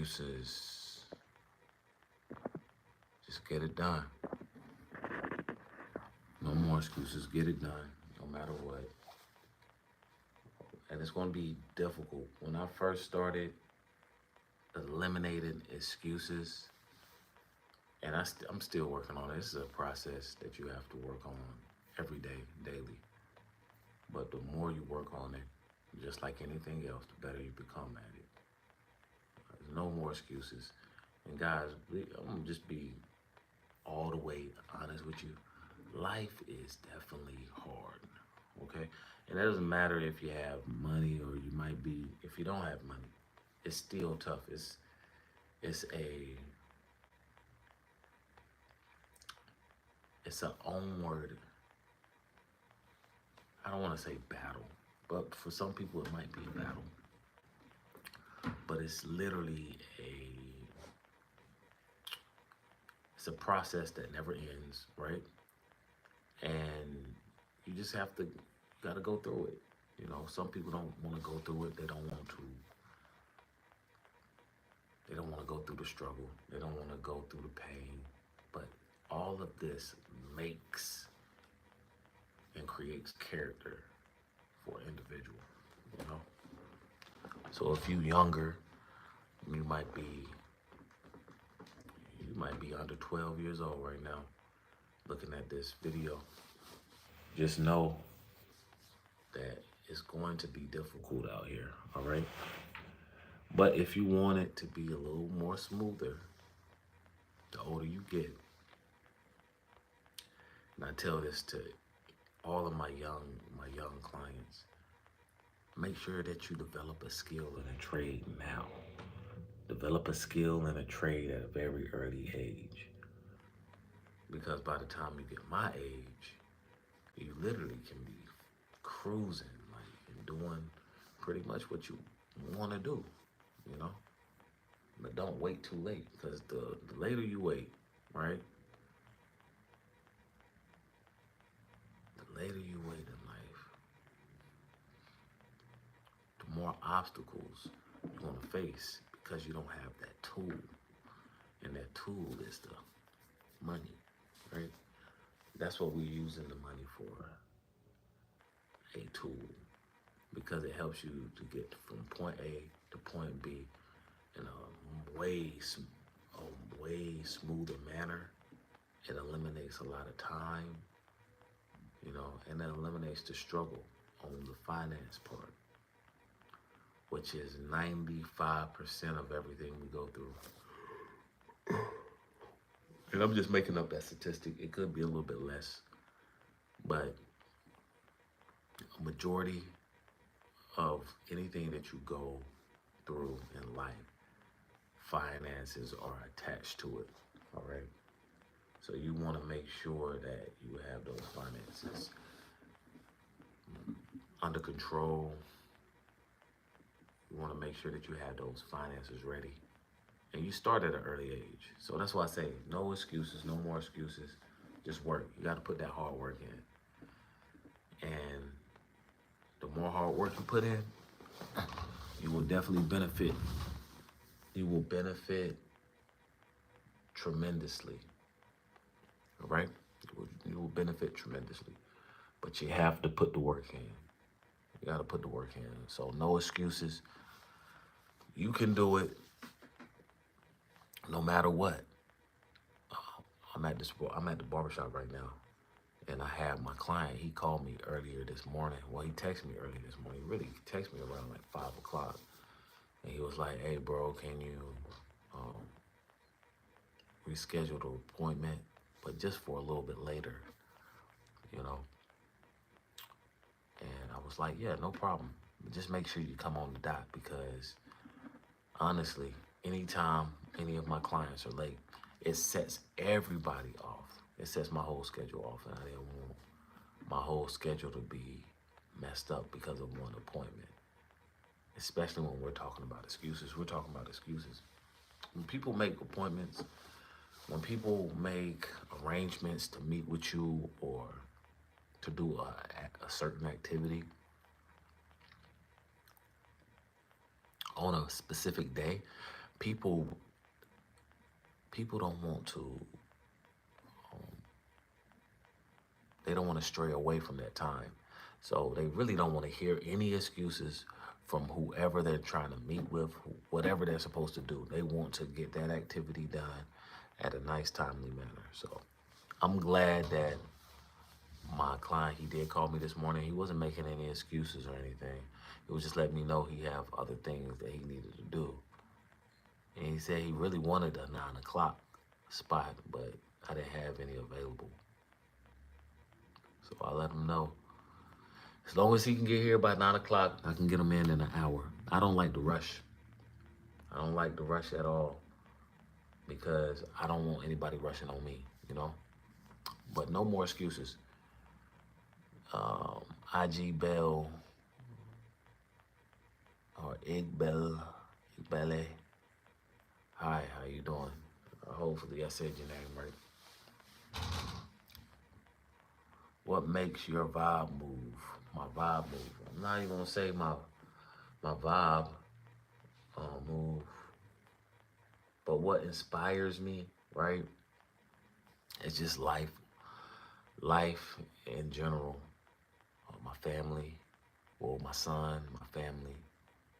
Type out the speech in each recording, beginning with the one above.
excuses. Just get it done. No more excuses. Get it done, no matter what. And it's going to be difficult. When I first started eliminating excuses, and I'm still working on it. This is a process that you have to work on every day, daily. But the more you work on it, just like anything else, the better you become at it. There's no more excuses. And guys, I'm gonna just be all the way honest with you. Life is definitely hard, okay? And it doesn't matter if you have money or you might be, if you don't have money, it's still tough. It's a it's an onward, I don't want to say battle, but for some people it might be a battle. But it's literally it's a process that never ends, right? And you just have to, gotta go through it. You know, some people don't want to go through it. They don't want to. They don't want to go through the struggle. They don't want to go through the pain. But all of this makes and creates character for an individual, you know? So if you younger, you might be under 12 years old right now looking at this video. Just know that it's going to be difficult out here, all right? But if you want it to be a little more smoother, the older you get, and I tell this to all of my young clients, make sure that you develop a skill and a trade now. Develop a skill and a trade at a very early age. Because by the time you get my age, you literally can be cruising, like, and doing pretty much what you want to do, you know? But don't wait too late, because the later you wait, right? The later you wait in life, the more obstacles you're going to face because you don't have that tool. And that tool is the money, right? That's what we're using the money for, a tool, because it helps you to get from point A to point B in a way smoother manner. It eliminates a lot of time, you know, and it eliminates the struggle on the finance part, which is 95% of everything we go through. And I'm just making up that statistic. It could be a little bit less, but a majority of anything that you go through in life, finances are attached to it, all right? So you want to make sure that you have those finances under control. You want to make sure that you have those finances ready. And you start at an early age. So that's why I say no excuses, no more excuses. Just work. You got to put that hard work in. And the more hard work you put in, you will definitely benefit. You will benefit tremendously. All right? You will benefit tremendously. But you have to put the work in. You got to put the work in. So no excuses. You can do it no matter what. I'm at the barbershop right now, and I have my client. He called me earlier this morning. Well, he texted me earlier this morning. He really texted me around like 5 o'clock. And he was like, hey, bro, can you reschedule the appointment, but just for a little bit later, you know? And I was like, yeah, no problem. Just make sure you come on the dot, because honestly, anytime any of my clients are late, it sets everybody off. It sets my whole schedule off, and I didn't want my whole schedule to be messed up because of one appointment. Especially when we're talking about excuses. We're talking about excuses. When people make appointments, when people make arrangements to meet with you or to do a certain activity on a specific day, people people don't want to they don't want to stray away from that time. So they really don't want to hear any excuses from whoever they're trying to meet with, whatever they're supposed to do. They want to get that activity done at a nice, timely manner. So I'm glad that my client, he did call me this morning. He wasn't making any excuses or anything. He was just letting me know he have other things that he needed to do. And he said he really wanted a 9 o'clock spot, but I didn't have any available. So I let him know. As long as he can get here by 9 o'clock, I can get him in an hour. I don't like to rush. I don't like to rush at all because I don't want anybody rushing on me, you know? But no more excuses. IG Bell or Igbele. Hi, how you doing? Hopefully I said your name right. What makes your vibe move? My vibe move. I'm not even gonna say my vibe move, but what inspires me, right? It's just life in general. My family, well, my son, my family,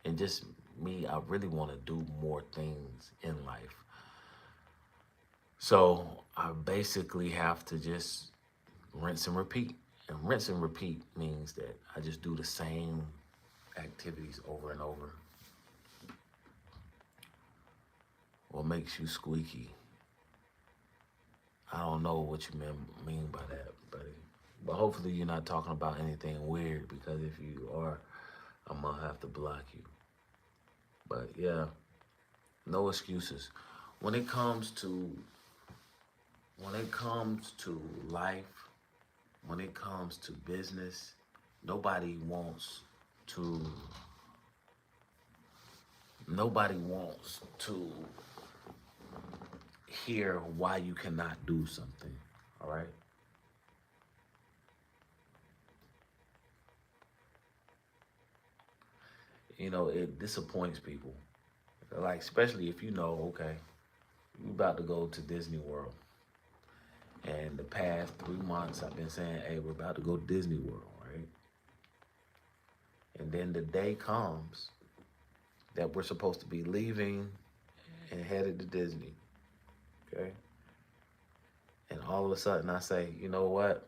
and just me. I really want to do more things in life. So I basically have to just rinse and repeat. And rinse and repeat means that I just do the same activities over and over. What makes you squeaky? I don't know what you mean by that, buddy. But hopefully you're not talking about anything weird, because if you are, I'm gonna have to block you. But yeah, no excuses. When it comes to life, when it comes to business, nobody wants to hear why you cannot do something. All right? You know, it disappoints people. Like, especially if you know, okay, you about to go to Disney World. And the past 3 months I've been saying, hey, we're about to go to Disney World, right? And then the day comes that we're supposed to be leaving and headed to Disney, okay? And all of a sudden I say, you know what?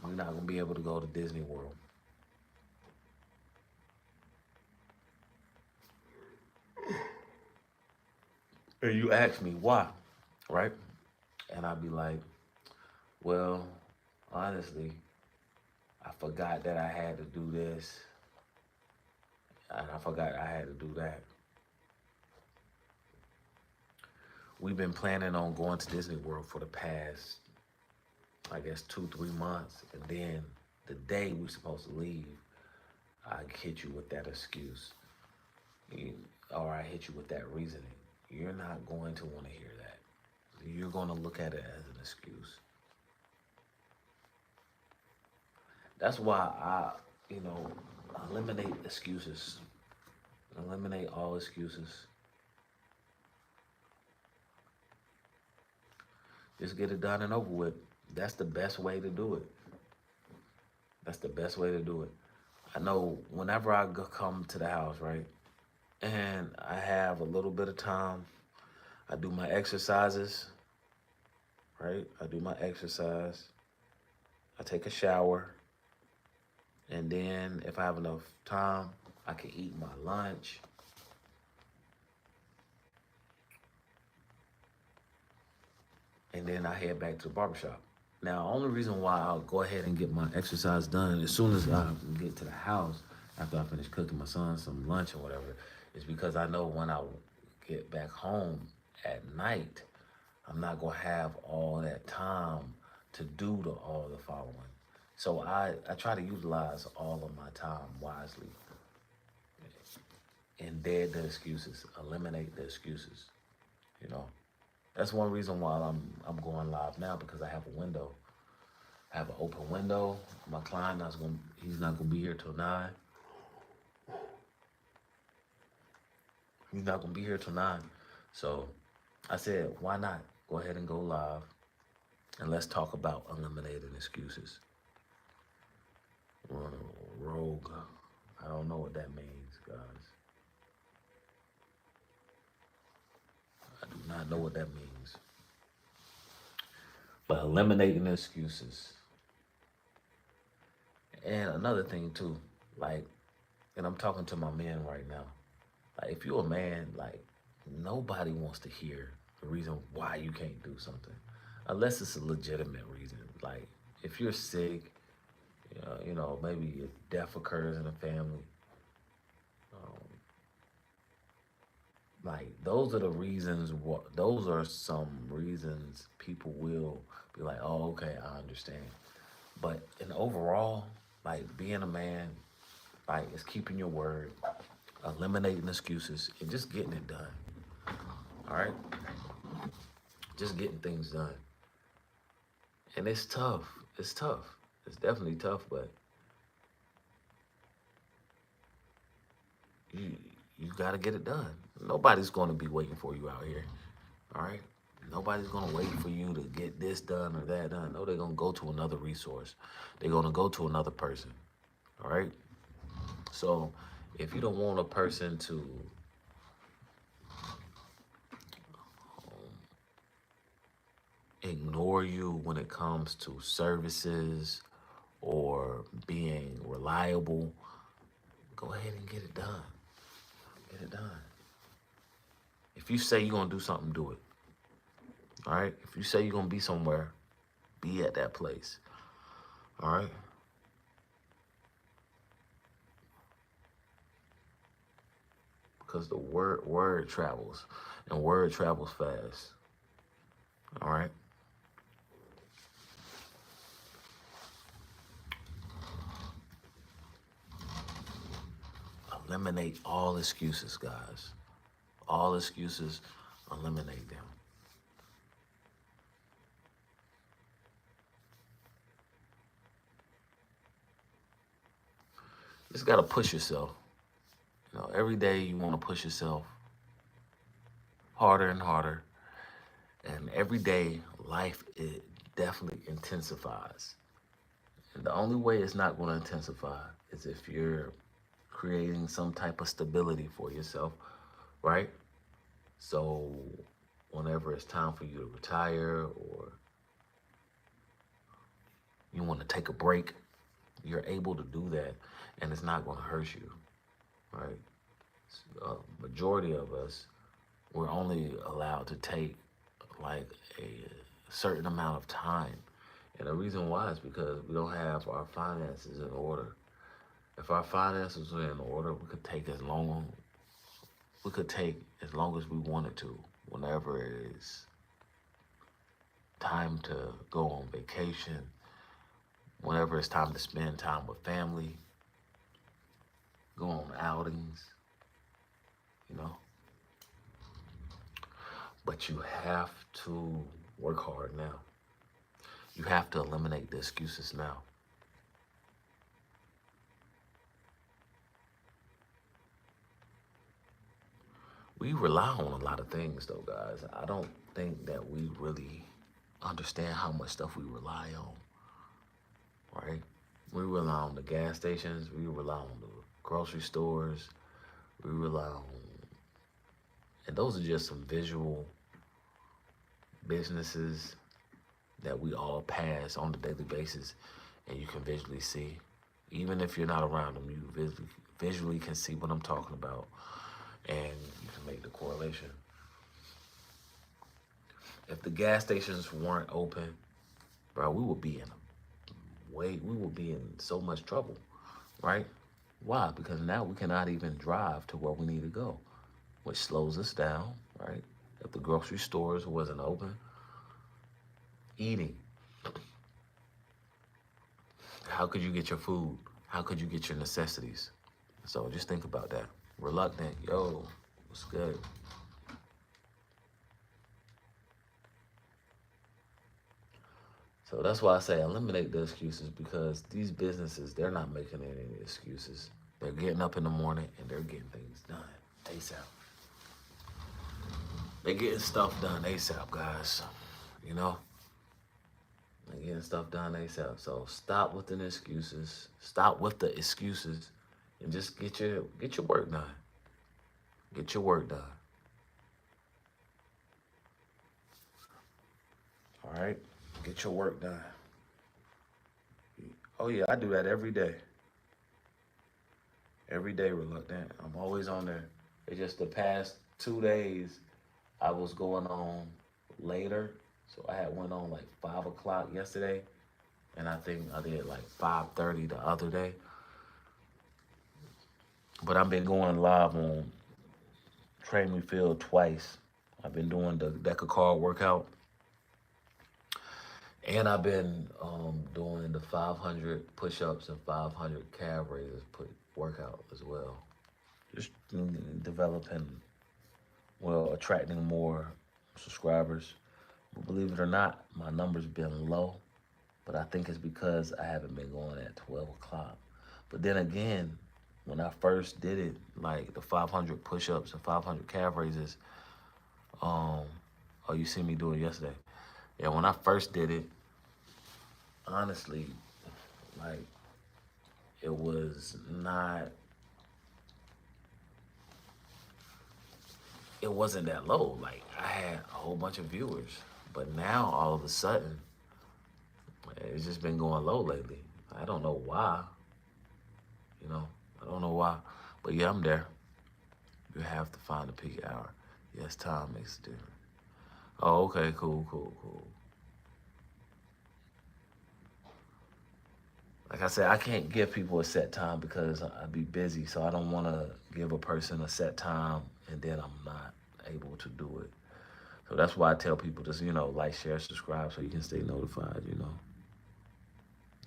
We're not gonna be able to go to Disney World. And you ask me why, right? And I'd be like, well, honestly, I forgot that I had to do this, and I forgot I had to do that. We've been planning on going to Disney World for the past, I guess, 2-3 months. And then the day we're supposed to leave, I hit you with that excuse. Or I hit you with that reasoning. You're not going to want to hear that. You're going to look at it as an excuse. That's why I eliminate excuses. Eliminate all excuses. Just get it done and over with. That's the best way to do it. That's the best way to do it. I know whenever I come to the house, right, and I have a little bit of time, I do my exercises, right? I do my exercise. I take a shower. And then if I have enough time, I can eat my lunch. And then I head back to the barbershop. Now, only reason why I'll go ahead and get my exercise done as soon as I get to the house, after I finish cooking my son some lunch or whatever, is because I know when I get back home at night, I'm not gonna have all that time to do all the following. So I try to utilize all of my time wisely. And dead the excuses, eliminate the excuses, you know. That's one reason why I'm going live now, because I have a window. I have an open window. My client he's not gonna be here till 9. He's not gonna be here till 9. So I said, why not go ahead and go live and let's talk about eliminating excuses. Rogue. I don't know what that means, guys. I do not know what that means. But eliminating excuses. And another thing too, like, and I'm talking to my men right now. Like, if you're a man, like, nobody wants to hear the reason why you can't do something, unless it's a legitimate reason. Like, if you're sick, maybe a death occurs in a family. Like, those are the reasons. Those are some reasons people will be like, "Oh, okay, I understand." But in overall, like, being a man, like, is keeping your word, eliminating excuses, and just getting it done. All right, just getting things done. And it's tough. It's tough. It's definitely tough, but you you got to get it done. Nobody's going to be waiting for you out here. All right. Nobody's going to wait for you to get this done or that done. No, they're going to go to another resource. They're going to go to another person. All right. So if you don't want a person to ignore you when it comes to services or being reliable, go ahead and get it done. Get it done. If you say you're going to do something, do it. All right? If you say you're going to be somewhere, be at that place. All right? Because the word travels, and word travels fast. All right? Eliminate all excuses, guys. All excuses, eliminate them. You just got to push yourself. Every day you want to push yourself harder and harder. And every day, life, it definitely intensifies. And the only way it's not going to intensify is if you're creating some type of stability for yourself, right? So whenever it's time for you to retire or you want to take a break, you're able to do that, and it's not going to hurt you, right? Majority of us, we're only allowed to take like a certain amount of time. And the reason why is because we don't have our finances in order. If our finances were in order, we could take as long as we wanted to, whenever it is time to go on vacation, whenever it's time to spend time with family, go on outings, you know. But you have to work hard now. You have to eliminate the excuses now. We rely on a lot of things, though, guys. I don't think that we really understand how much stuff we rely on, right? We rely on the gas stations. We rely on the grocery stores. We rely on, and those are just some visual businesses that we all pass on a daily basis, and you can visually see. Even if you're not around them, you visually can see what I'm talking about, and you can make the correlation. If the gas stations weren't open, bro, we would be in so much trouble, right? Why? Because now we cannot even drive to where we need to go, which slows us down, right? If the grocery stores wasn't open, eating. How could you get your food? How could you get your necessities? So just think about that. Reluctant, yo, what's good? So that's why I say eliminate the excuses, because these businesses, they're not making any excuses. They're getting up in the morning and they're getting things done ASAP. They getting stuff done ASAP, guys. You know, they getting stuff done ASAP. So stop with the excuses. Stop with the excuses, and just get your work done. Get your work done. All right, get your work done. Oh yeah, I do that every day. Every day, reluctant. I'm always on there. It's just the past 2 days I was going on later. So I had went on like 5 o'clock yesterday, and I think I did like 5:30 the other day. But I've been going live on Train Me Field twice. I've been doing the deck of card workout, and I've been doing the 500 push-ups and 500 calf raises put workout as well. Just developing, well, attracting more subscribers. But believe it or not, my numbers been low. But I think it's because I haven't been going at 12 o'clock. But then again, when I first did it, like the 500 push-ups and 500 calf raises, um, oh, you see me do it yesterday. Yeah, when I first did it, honestly, like it was not, it wasn't that low. Like I had a whole bunch of viewers. But now all of a sudden, it's just been going low lately. I don't know why. You know, I don't know why. But yeah, I'm there. You have to find the peak hour. Yes, time makes a difference. Oh, okay, cool, cool, cool. Like I said, I can't give people a set time because I'd be busy. So I don't want to give a person a set time and then I'm not able to do it. So that's why I tell people just, like, share, subscribe so you can stay notified.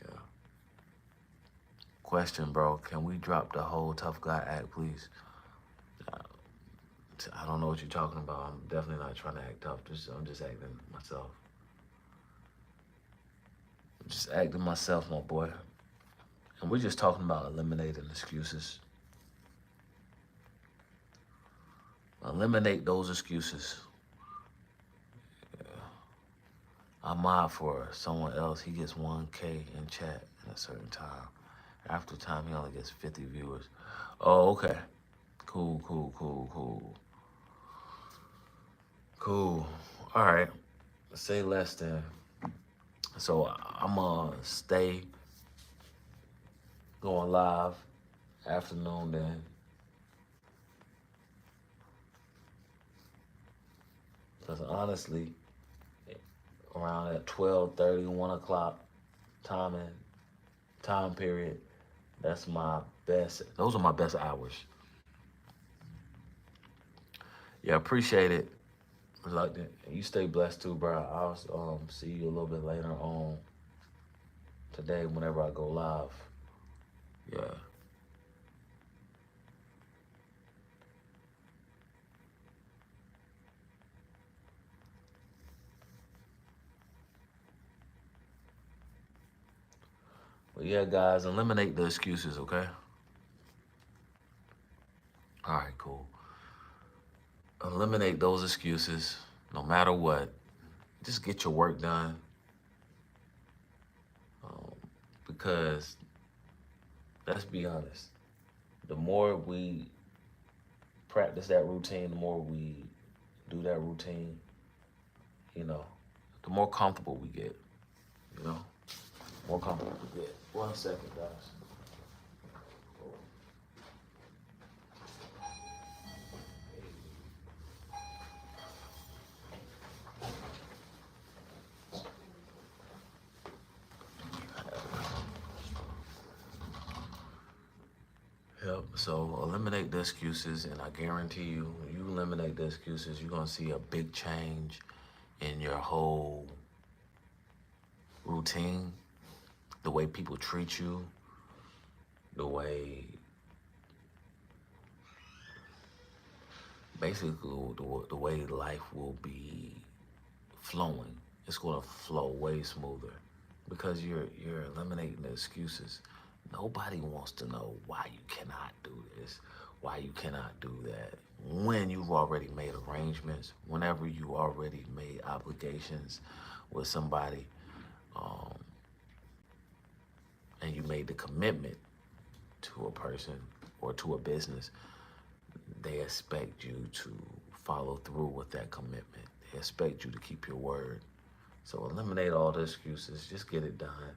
Yeah. Question, bro. Can we drop the whole Tough Guy act, please? Uh, I don't know what you're talking about. I'm definitely not trying to act tough. I'm just acting myself. I'm just acting myself, my boy. And we're just talking about eliminating excuses. Eliminate those excuses. Yeah. I'm mod for someone else. He gets 1K in chat at a certain time. After time, he only gets 50 viewers. Oh, okay. Cool, cool, cool, cool. Cool. All right. Say less than. So I'm going to stay going live afternoon then. Because honestly, around at 12:30, 1 o'clock time period, that's my best. Those are my best hours. Yeah, appreciate it. Reluctant. You stay blessed too, bro. I'll see you a little bit later on today whenever I go live. Yeah. But yeah, guys, eliminate the excuses, okay? All right, cool. Eliminate those excuses no matter what. Just get your work done. Um, because let's be honest, the more we practice that routine, the more we do that routine, you know, the more comfortable we get, you know, more comfortable we get. 1 second, guys. Yep. So eliminate the excuses, and I guarantee you, when you eliminate the excuses, you're gonna see a big change in your whole routine, the way people treat you, the way, basically, the way life will be flowing. It's gonna flow way smoother because you're eliminating the excuses. Nobody wants to know why you cannot do this, why you cannot do that when you've already made arrangements, whenever you already made obligations with somebody, um, and you made the commitment to a person or to a business, they expect you to follow through with that commitment. They expect you to keep your word. So eliminate all the excuses, just get it done.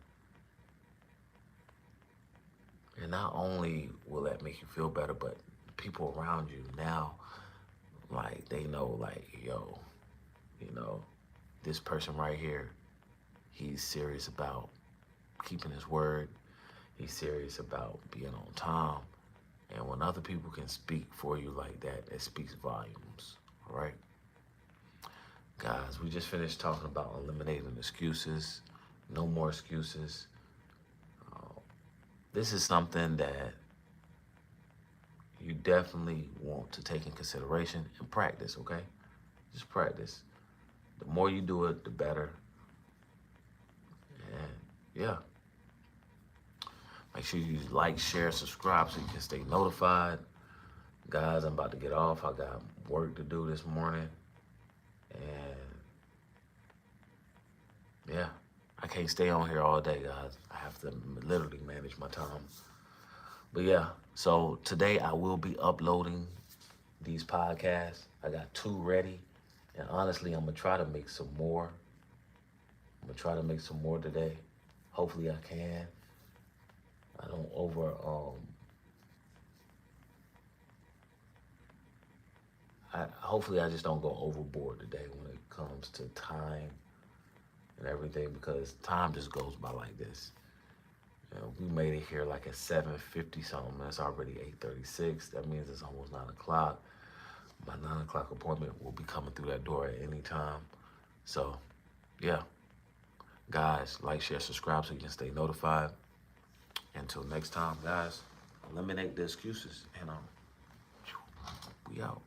And not only will that make you feel better, but people around you now, like, they know, like, yo, you know, this person right here, he's serious about keeping his word. He's serious about being on time. And when other people can speak for you like that, it speaks volumes, all right? Guys, we just finished talking about eliminating excuses. No more excuses. This is something that you definitely want to take in consideration and practice, okay? Just practice. The more you do it, the better. And yeah. Make sure you like, share, subscribe so you can stay notified. Guys, I'm about to get off. I got work to do this morning. And yeah, I can't stay on here all day, guys. I have to literally manage my time. But yeah, so today I will be uploading these podcasts. I got 2 ready. And honestly, I'm going to try to make some more. I'm going to try to make some more today. Hopefully I can. I don't hopefully I just don't go overboard today when it comes to time and everything, because time just goes by like this. You know, we made it here like at 7:50 something. It's already 8:36. That means it's almost 9 o'clock. My 9 o'clock appointment will be coming through that door at any time. So, yeah. Guys, like, share, subscribe so you can stay notified. Until next time, guys, eliminate the excuses. And we out.